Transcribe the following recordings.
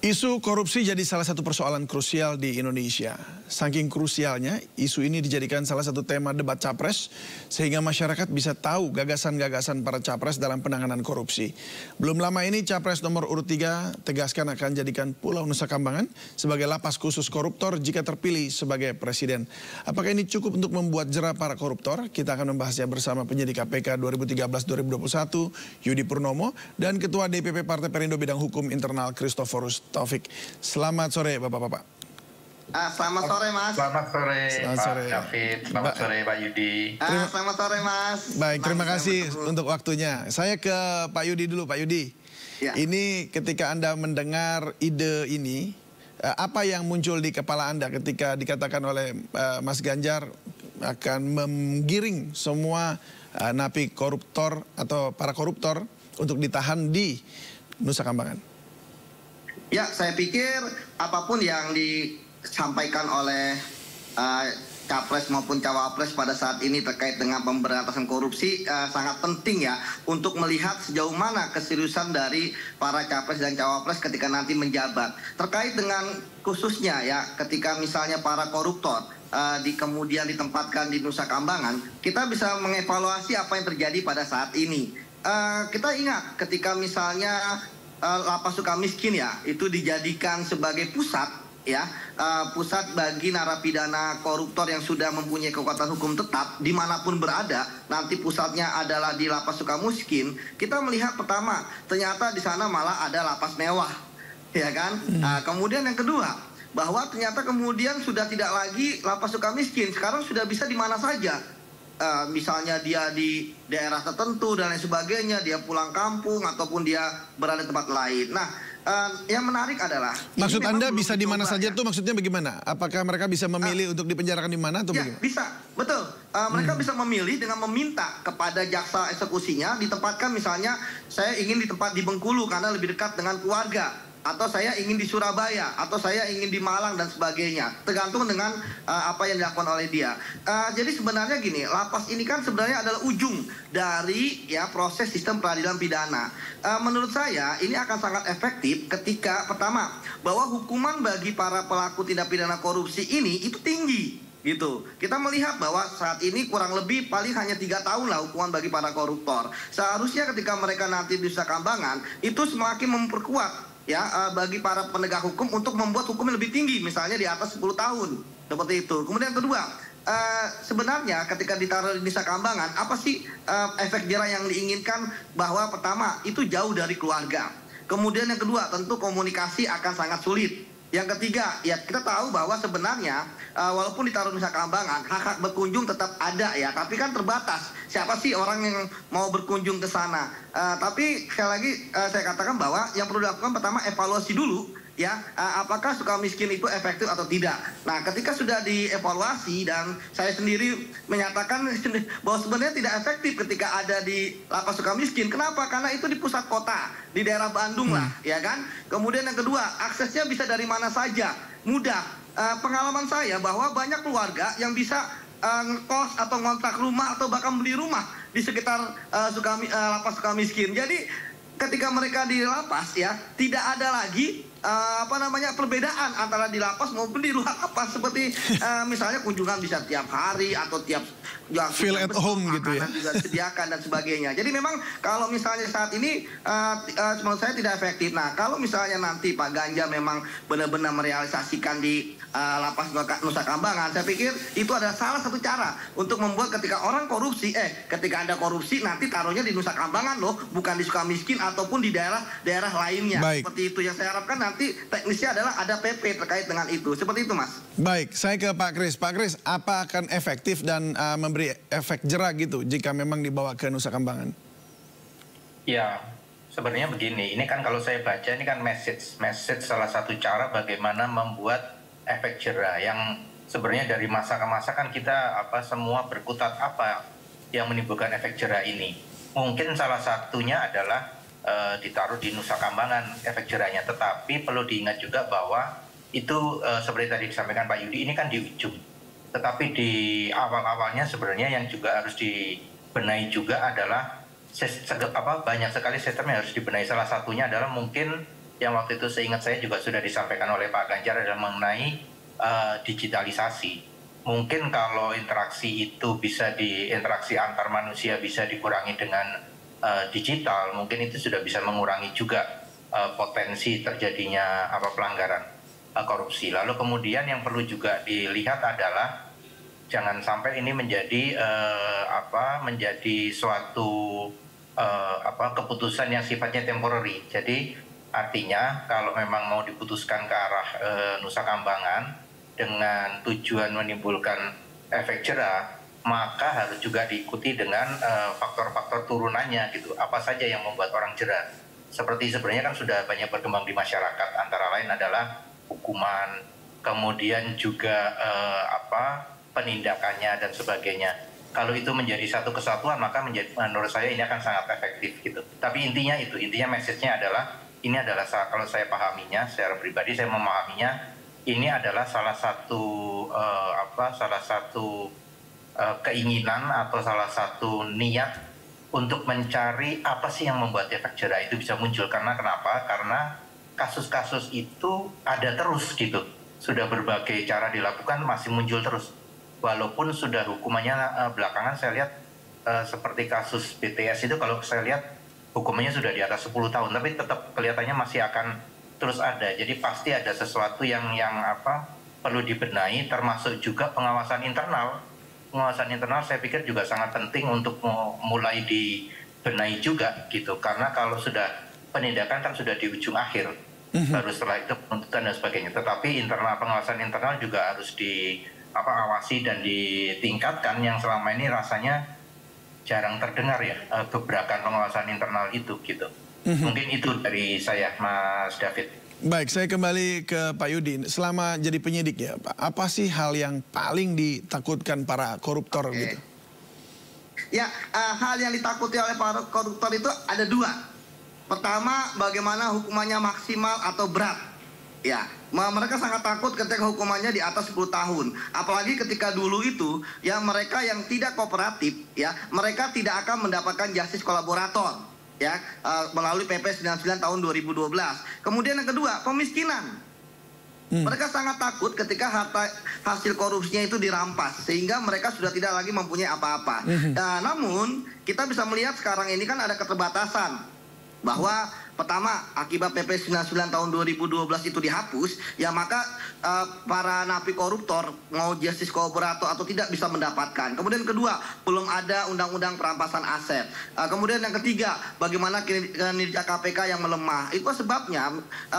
Isu korupsi jadi salah satu persoalan krusial di Indonesia. Saking krusialnya, isu ini dijadikan salah satu tema debat capres, sehingga masyarakat bisa tahu gagasan-gagasan para capres dalam penanganan korupsi. Belum lama ini, capres nomor urut 3 tegaskan akan jadikan Pulau Nusa Kambangan sebagai lapas khusus koruptor jika terpilih sebagai presiden. Apakah ini cukup untuk membuat jera para koruptor? Kita akan membahasnya bersama penyidik KPK 2013-2021, Yudi Purnomo, dan Ketua DPP Partai Perindo Bidang Hukum Internal, Christoforus Taufik. Selamat sore Bapak-Bapak. Selamat sore Mas. Selamat sore Selamat Pak sore. David. Selamat sore Pak Yudi. Selamat sore Mas. Baik, terima kasih untuk waktunya. Saya ke Pak Yudi dulu, Pak Yudi. Ya. Ini ketika Anda mendengar ide ini, apa yang muncul di kepala Anda ketika dikatakan oleh Mas Ganjar akan menggiring semua napi koruptor atau para koruptor untuk ditahan di Nusa Kambangan? Ya, saya pikir apapun yang disampaikan oleh capres maupun cawapres pada saat ini terkait dengan pemberantasan korupsi sangat penting ya untuk melihat sejauh mana keseriusan dari para capres dan cawapres ketika nanti menjabat. Terkait dengan khususnya ya ketika misalnya para koruptor kemudian ditempatkan di Nusa Kambangan, kita bisa mengevaluasi apa yang terjadi pada saat ini. Kita ingat ketika misalnya Lapas Sukamiskin ya itu dijadikan sebagai pusat ya pusat bagi narapidana koruptor yang sudah mempunyai kekuatan hukum tetap dimanapun berada, nanti pusatnya adalah di Lapas Sukamiskin. Kita melihat pertama ternyata di sana malah ada lapas mewah ya kan. Kemudian yang kedua bahwa ternyata kemudian sudah tidak lagi Lapas Sukamiskin, sekarang sudah bisa di mana saja. Misalnya dia di daerah tertentu dan lain sebagainya, dia pulang kampung ataupun dia berada di tempat lain. Nah, yang menarik adalah maksud Anda bisa di mana saja tuh maksudnya bagaimana? Apakah mereka bisa memilih untuk dipenjarakan di mana atau ya, bagaimana? Bisa, betul. Mereka bisa memilih dengan meminta kepada jaksa eksekusinya ditempatkan, misalnya saya ingin di Bengkulu karena lebih dekat dengan keluarga, atau saya ingin di Surabaya, atau saya ingin di Malang dan sebagainya, tergantung dengan apa yang dilakukan oleh dia. Jadi sebenarnya gini, lapas ini kan sebenarnya adalah ujung dari ya proses sistem peradilan pidana. Menurut saya ini akan sangat efektif ketika pertama bahwa hukuman bagi para pelaku tindak pidana korupsi ini itu tinggi. Gitu. Kita melihat bahwa saat ini kurang lebih paling hanya 3 tahun lah hukuman bagi para koruptor. Seharusnya ketika mereka nanti di Nusa Kambangan itu semakin memperkuat ya bagi para penegak hukum untuk membuat hukum yang lebih tinggi, misalnya di atas 10 tahun seperti itu. Kemudian yang kedua, sebenarnya ketika ditaruh di Nusa Kambangan, apa sih efek jera yang diinginkan? Bahwa pertama itu jauh dari keluarga, kemudian yang kedua tentu komunikasi akan sangat sulit. Yang ketiga, ya kita tahu bahwa sebenarnya walaupun ditaruh Nusa Kambangan, hak-hak berkunjung tetap ada ya, tapi kan terbatas. Siapa sih orang yang mau berkunjung ke sana? Tapi sekali lagi saya katakan bahwa yang perlu dilakukan pertama evaluasi dulu ya, apakah Sukamiskin itu efektif atau tidak. Nah, ketika sudah dievaluasi dan saya sendiri menyatakan bahwa sebenarnya tidak efektif ketika ada di Lapas Sukamiskin. Kenapa? Karena itu di pusat kota, di daerah Bandung lah, ya kan. Kemudian yang kedua, aksesnya bisa dari mana saja, mudah. Pengalaman saya bahwa banyak keluarga yang bisa ngekos atau ngontrak rumah atau bahkan beli rumah di sekitar Lapas Sukamiskin. Jadi ketika mereka di lapas ya tidak ada lagi perbedaan antara di lapas maupun di luar lapas, seperti misalnya kunjungan bisa tiap hari atau tiap feel at home gitu ya, juga disediakan dan sebagainya. Jadi memang kalau misalnya saat ini menurut saya tidak efektif. Nah, kalau misalnya nanti Pak Ganjar memang benar-benar merealisasikan di Lapas Nusa Kambangan, saya pikir itu adalah salah satu cara untuk membuat ketika orang korupsi, ketika Anda korupsi nanti taruhnya di Nusa Kambangan loh, bukan di Sukamiskin ataupun di daerah lainnya. Baik. Seperti itu yang saya harapkan nanti teknisnya adalah ada PP terkait dengan itu. Seperti itu, Mas. Baik, saya ke Pak Kris. Pak Kris, apa akan efektif dan memberi efek jera gitu jika memang dibawa ke Nusa Kambangan? Ya, sebenarnya begini. Ini kan kalau saya baca ini kan message salah satu cara bagaimana membuat efek jera yang sebenarnya dari masa ke masa kan kita semua berkutat apa yang menimbulkan efek jera ini. Mungkin salah satunya adalah ditaruh di Nusa Kambangan efek jeranya, tetapi perlu diingat juga bahwa itu seperti tadi disampaikan Pak Yudi, ini kan di ujung, tetapi di awal-awalnya sebenarnya yang juga harus dibenahi juga adalah banyak sekali sistem yang harus dibenahi. Salah satunya adalah mungkin yang waktu itu seingat saya juga sudah disampaikan oleh Pak Ganjar adalah mengenai digitalisasi. Mungkin kalau interaksi itu interaksi antar manusia bisa dikurangi dengan digital, mungkin itu sudah bisa mengurangi juga potensi terjadinya pelanggaran korupsi. Lalu kemudian yang perlu juga dilihat adalah jangan sampai ini menjadi suatu keputusan yang sifatnya temporary. Jadi artinya kalau memang mau diputuskan ke arah Nusa Kambangan dengan tujuan menimbulkan efek jera, maka harus juga diikuti dengan faktor-faktor turunannya gitu. Apa saja yang membuat orang jera? Seperti sebenarnya kan sudah banyak berkembang di masyarakat, antara lain adalah hukuman, kemudian juga penindakannya dan sebagainya. Kalau itu menjadi satu kesatuan, maka menurut saya ini akan sangat efektif gitu. Tapi intinya message-nya adalah ini adalah, kalau saya pahaminya secara pribadi, saya memahaminya ini adalah salah satu keinginan atau salah satu niat untuk mencari apa sih yang membuat efek jera itu bisa muncul. Karena kenapa? Karena kasus-kasus itu ada terus gitu. Sudah berbagai cara dilakukan, masih muncul terus. Walaupun sudah hukumannya belakangan saya lihat seperti kasus BTS itu, kalau saya lihat hukumannya sudah di atas 10 tahun, tapi tetap kelihatannya masih akan terus ada. Jadi pasti ada sesuatu yang perlu dibenahi, termasuk juga pengawasan internal. Pengawasan internal saya pikir juga sangat penting untuk mulai dibenahi juga gitu. Karena kalau sudah penindakan kan sudah di ujung akhir, baru setelah itu penuntutan dan sebagainya. Tetapi pengawasan internal juga harus awasi dan ditingkatkan, yang selama ini rasanya jarang terdengar ya, gebrakan pengawasan internal itu gitu. Mungkin itu dari saya, Mas David. Baik, saya kembali ke Pak Yudi. Selama jadi penyidik ya, Pak, apa sih hal yang paling ditakutkan para koruptor gitu? Ya, hal yang ditakuti oleh para koruptor itu ada dua. Pertama, bagaimana hukumannya maksimal atau berat. Ya, mereka sangat takut ketika hukumannya di atas 10 tahun. Apalagi ketika dulu itu, ya mereka yang tidak kooperatif, ya mereka tidak akan mendapatkan justice kolaborator, ya melalui PP 99 tahun 2012. Kemudian yang kedua, pemiskinan. Mereka sangat takut ketika harta hasil korupsinya itu dirampas, sehingga mereka sudah tidak lagi mempunyai apa-apa. Nah, namun kita bisa melihat sekarang ini kan ada keterbatasan. Bahwa pertama, akibat PP 99 tahun 2012 itu dihapus, ya maka para napi koruptor mau justice kolaborator atau tidak bisa mendapatkan. Kemudian kedua, belum ada undang-undang perampasan aset. Kemudian yang ketiga, bagaimana kinerja KPK yang melemah. Itu sebabnya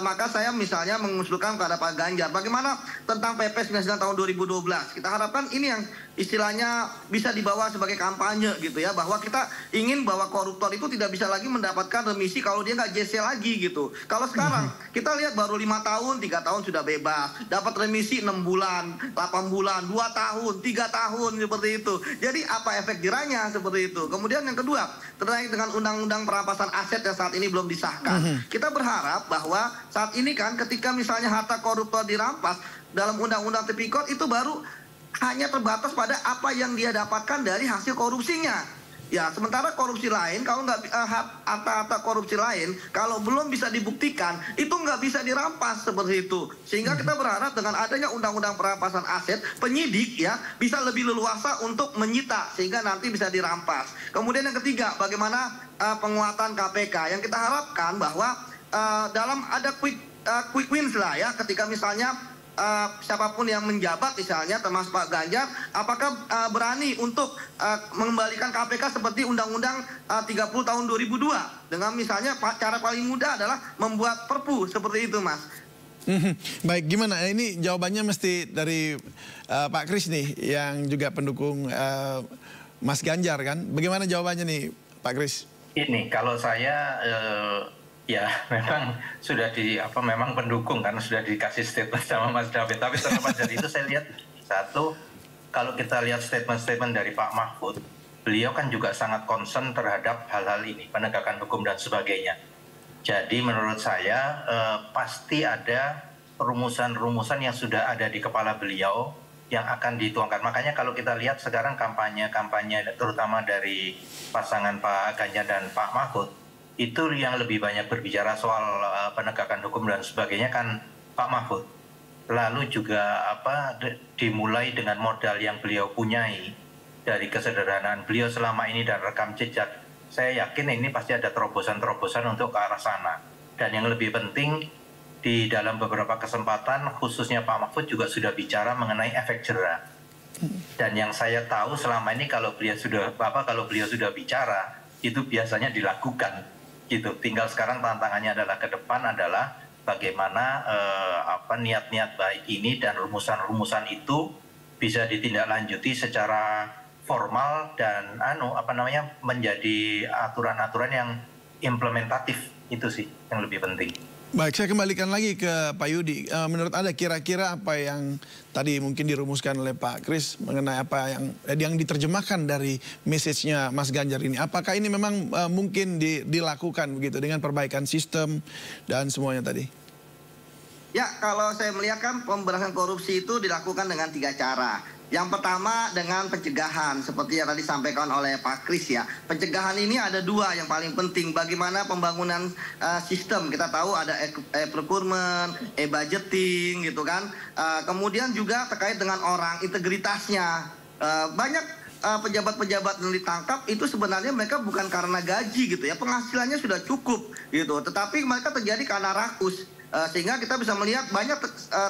maka saya misalnya mengusulkan kepada Pak Ganjar, bagaimana tentang PP 99 tahun 2012. Kita harapkan ini yang istilahnya bisa dibawa sebagai kampanye gitu ya, bahwa kita ingin bahwa koruptor itu tidak bisa lagi mendapatkan remisi kalau dia nggak JC lagi gitu. Kalau sekarang kita lihat baru 5 tahun, 3 tahun sudah bebas, dapat remisi 6 bulan, 8 bulan, 2 tahun, 3 tahun seperti itu. Jadi apa efek jerahnya seperti itu. Kemudian yang kedua, terkait dengan undang-undang perampasan aset yang saat ini belum disahkan. Kita berharap bahwa saat ini kan ketika misalnya harta koruptor dirampas dalam undang-undang tipikor itu baru hanya terbatas pada apa yang dia dapatkan dari hasil korupsinya. Ya, sementara korupsi lain, kalau nggak harta korupsi lain, kalau belum bisa dibuktikan, itu nggak bisa dirampas seperti itu. Sehingga kita berharap dengan adanya undang-undang perampasan aset, penyidik ya bisa lebih leluasa untuk menyita sehingga nanti bisa dirampas. Kemudian yang ketiga, bagaimana penguatan KPK yang kita harapkan bahwa dalam ada quick wins lah ya, ketika misalnya siapapun yang menjabat misalnya termasuk Pak Ganjar, apakah berani untuk mengembalikan KPK seperti Undang-Undang 30 tahun 2002 dengan misalnya cara paling mudah adalah membuat perpu seperti itu, Mas. Baik, gimana? Ini jawabannya mesti dari Pak Kris nih yang juga pendukung Mas Ganjar kan? Bagaimana jawabannya nih Pak Kris? Ini kalau saya ya memang sudah memang pendukung karena sudah dikasih statement sama Mas David. Tapi terlepas dari itu saya lihat satu, kalau kita lihat statement-statement dari Pak Mahfud, beliau kan juga sangat concern terhadap hal-hal ini, penegakan hukum dan sebagainya. Jadi menurut saya pasti ada rumusan-rumusan yang sudah ada di kepala beliau yang akan dituangkan. Makanya kalau kita lihat sekarang kampanye terutama dari pasangan Pak Ganjar dan Pak Mahfud, itu yang lebih banyak berbicara soal penegakan hukum dan sebagainya kan Pak Mahfud. Lalu juga dimulai dengan modal yang beliau punyai dari kesederhanaan beliau selama ini dan rekam jejak. Saya yakin ini pasti ada terobosan-terobosan untuk ke arah sana. Dan yang lebih penting, di dalam beberapa kesempatan khususnya Pak Mahfud juga sudah bicara mengenai efek jera. Dan yang saya tahu selama ini kalau beliau sudah bicara itu biasanya dilakukan gitu. Tinggal sekarang tantangannya adalah ke depan adalah bagaimana niat-niat baik ini dan rumusan-rumusan itu bisa ditindaklanjuti secara formal dan menjadi aturan-aturan yang implementatif. Itu sih yang lebih penting. Baik, saya kembalikan lagi ke Pak Yudi. Menurut Anda kira-kira apa yang tadi mungkin dirumuskan oleh Pak Kris mengenai apa yang diterjemahkan dari message-nya Mas Ganjar ini? Apakah ini memang mungkin dilakukan begitu dengan perbaikan sistem dan semuanya tadi? Ya, kalau saya melihat kan pemberantasan korupsi itu dilakukan dengan 3 cara. Yang pertama dengan pencegahan, seperti yang tadi disampaikan oleh Pak Kris ya. Pencegahan ini ada 2 yang paling penting. Bagaimana pembangunan sistem, kita tahu ada e-procurement, e-budgeting gitu kan. Kemudian juga terkait dengan orang, integritasnya. Banyak pejabat-pejabat yang ditangkap itu sebenarnya mereka bukan karena gaji gitu ya. Penghasilannya sudah cukup gitu. Tetapi mereka terjadi karena rakus. Sehingga kita bisa melihat banyak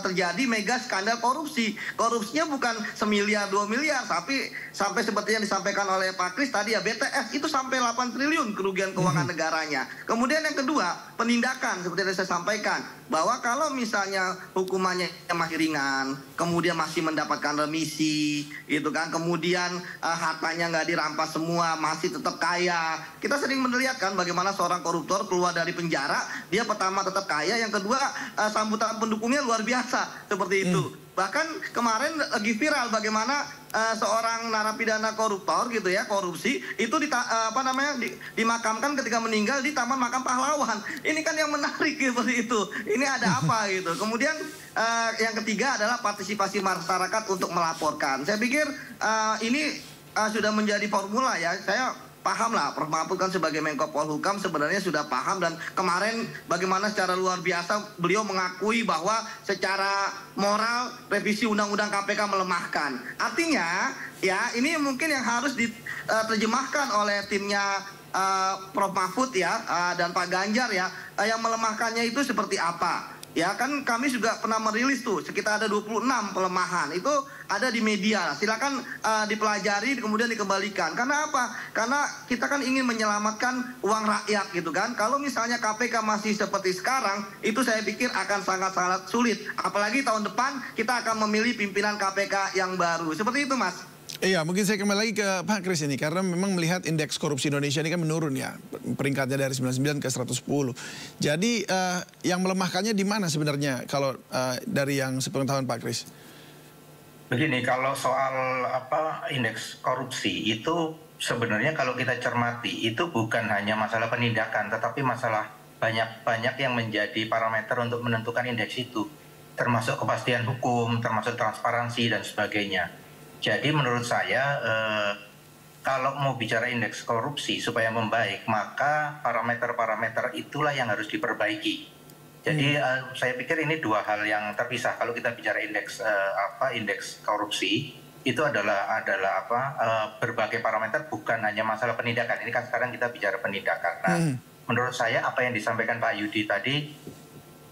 terjadi mega skandal korupsi. Korupsinya bukan 1 miliar, 2 miliar, tapi sampai seperti yang disampaikan oleh Pak Kris tadi ya, BTS itu sampai 8 triliun kerugian keuangan negaranya. Kemudian yang kedua, penindakan seperti yang saya sampaikan. Bahwa kalau misalnya hukumannya masih ringan, kemudian masih mendapatkan remisi, gitu kan, kemudian hartanya nggak dirampas semua, masih tetap kaya. Kita sering melihat kan bagaimana seorang koruptor keluar dari penjara, dia pertama tetap kaya, yang kedua sambutan pendukungnya luar biasa seperti itu. Bahkan kemarin lagi viral bagaimana seorang narapidana koruptor gitu ya, korupsi itu dimakamkan ketika meninggal di Taman Makam Pahlawan. Ini kan yang menarik seperti itu. Ini ada apa gitu. Kemudian yang ketiga adalah partisipasi masyarakat untuk melaporkan. Saya pikir ini sudah menjadi formula ya. Saya paham lah, Prof. Mahfud kan sebagai Menko Polhukam sebenarnya sudah paham, dan kemarin bagaimana secara luar biasa beliau mengakui bahwa secara moral revisi Undang-Undang KPK melemahkan. Artinya ya ini mungkin yang harus diterjemahkan oleh timnya Prof. Mahfud ya dan Pak Ganjar ya, yang melemahkannya itu seperti apa. Ya kan kami juga pernah merilis tuh sekitar ada 26 pelemahan. Itu ada di media. Silakan dipelajari kemudian dikembalikan. Karena apa? Karena kita kan ingin menyelamatkan uang rakyat gitu kan. Kalau misalnya KPK masih seperti sekarang, itu saya pikir akan sangat-sangat sulit. Apalagi tahun depan kita akan memilih pimpinan KPK yang baru. Seperti itu, Mas. Iya, mungkin saya kembali lagi ke Pak Kris ini, karena memang melihat indeks korupsi Indonesia ini kan menurun ya, peringkatnya dari 99 ke 110. Jadi yang melemahkannya di mana sebenarnya kalau dari yang sepengetahuan Pak Kris? Begini, kalau soal indeks korupsi itu sebenarnya kalau kita cermati itu bukan hanya masalah penindakan, tetapi masalah banyak yang menjadi parameter untuk menentukan indeks itu, termasuk kepastian hukum, termasuk transparansi dan sebagainya. Jadi menurut saya kalau mau bicara indeks korupsi supaya membaik, maka parameter-parameter itulah yang harus diperbaiki. Jadi saya pikir ini 2 hal yang terpisah. Kalau kita bicara indeks korupsi itu adalah berbagai parameter, bukan hanya masalah penindakan. Ini kan sekarang kita bicara penindakan. Nah, menurut saya apa yang disampaikan Pak Yudi tadi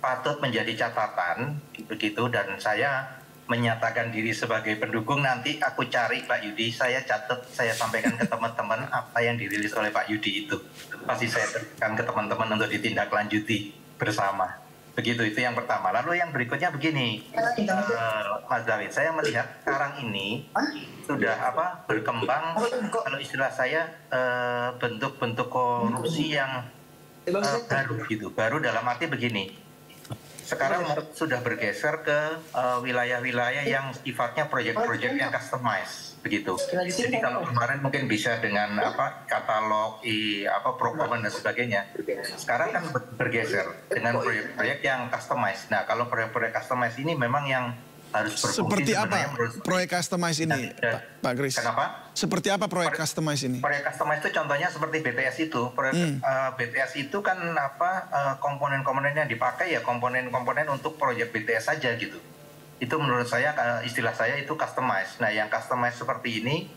patut menjadi catatan begitu, dan saya menyatakan diri sebagai pendukung. Nanti aku cari Pak Yudi, saya catat, saya sampaikan ke teman-teman apa yang dirilis oleh Pak Yudi itu. Pasti saya berikan ke teman-teman untuk ditindaklanjuti bersama. Begitu, itu yang pertama. Lalu yang berikutnya begini, Mas David, saya melihat sekarang ini sudah berkembang, kalau istilah saya bentuk-bentuk korupsi yang baru gitu. Baru dalam arti begini. Sekarang sudah bergeser ke wilayah-wilayah yang sifatnya proyek-proyek yang customized begitu. Jadi kalau kemarin mungkin bisa dengan katalog, procurement dan sebagainya. Sekarang kan bergeser dengan proyek-proyek yang customized. Nah, kalau proyek-proyek customized ini memang yang harus berfungsi. Seperti apa proyek customize ini, Pak Kris? Kenapa? Seperti apa proyek customize ini? Proyek customize itu contohnya seperti BTS itu. BTS itu kan komponen-komponen yang dipakai ya komponen-komponen untuk proyek BTS saja gitu. Itu menurut saya, istilah saya itu customize. Nah, yang customize seperti ini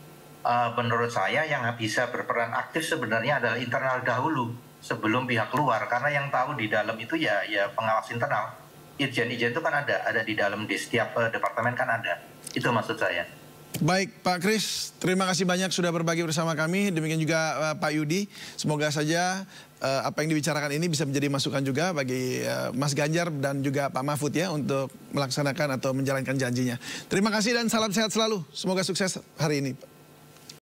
menurut saya yang bisa berperan aktif sebenarnya adalah internal dahulu sebelum pihak luar, karena yang tahu di dalam itu ya pengawas internal. Ijen-ijen itu kan ada di dalam, di setiap departemen kan ada. Itu maksud saya. Baik, Pak Kris, terima kasih banyak sudah berbagi bersama kami. Demikian juga Pak Yudi. Semoga saja apa yang dibicarakan ini bisa menjadi masukan juga bagi Mas Ganjar dan juga Pak Mahfud ya untuk melaksanakan atau menjalankan janjinya. Terima kasih dan salam sehat selalu. Semoga sukses hari ini.